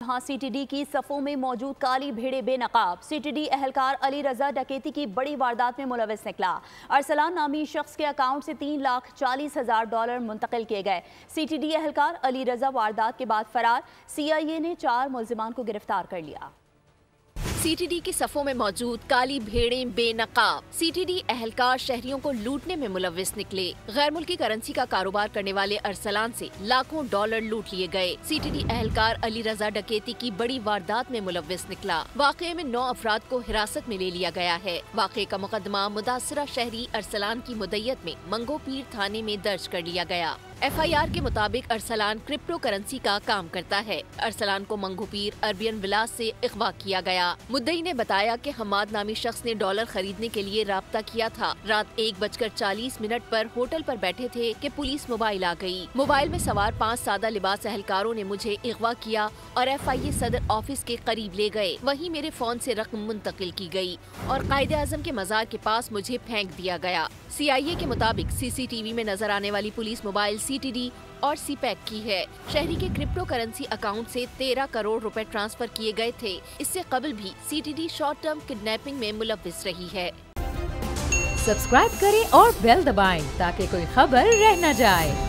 जहां सीटीडी की सफों में मौजूद काली भेड़े बेनकाब। सीटीडी अहलकार अली रजा डकैती की बड़ी वारदात में मुलविस निकला। अरसलान नामी शख्स के अकाउंट से $3,40,000 मुंतकिल किए गए। सीटीडी अहलकार अली रजा वारदात के बाद फरार। सीआईए ने 4 मुल्जिमान को गिरफ्तार कर लिया। सीटीडी की सफों में मौजूद काली भेड़ें बेनकाब। सीटीडी अहलकार शहरियों को लूटने में मुलविस निकले। गैर मुल्की करेंसी का कारोबार करने वाले अरसलान से लाखों डॉलर लूट लिए गए। सीटीडी अहलकार अली रजा डकैती की बड़ी वारदात में मुलविस निकला। वाक़े में 9 अफराद को हिरासत में ले लिया गया है। वाक़े का मुकदमा मुतासरा शहरी अरसलान की मुद्दत में मंगोपीर थाने में दर्ज कर लिया गया। FIR के मुताबिक अरसलान क्रिप्टो करेंसी का काम करता है। अरसलान को मंगोपीर अरबियन विलास से अगवा किया गया। मुद्दई ने बताया कि हमाद नामी शख्स ने डॉलर खरीदने के लिए राब्ता किया था। रात 1:40 पर होटल पर बैठे थे कि पुलिस मोबाइल आ गई। मोबाइल में सवार 5 सादा लिबास एहलकारों ने मुझे अगवा किया और FIA सदर ऑफिस के करीब ले गए। वहीं मेरे फोन से रकम मुंतकिल की गई और कायदे-आज़म के मज़ार के पास मुझे फेंक दिया गया। CIA के मुताबिक CCTV में नजर आने वाली पुलिस मोबाइल CTD और CPEC की है। शहरी के क्रिप्टो करेंसी अकाउंट से 13 करोड़ रुपए ट्रांसफर किए गए थे। इससे कबल भी CTD शॉर्ट टर्म किडनैपिंग में मुलविस रही है। सब्सक्राइब करें और बेल दबाएं ताकि कोई खबर रह न जाए।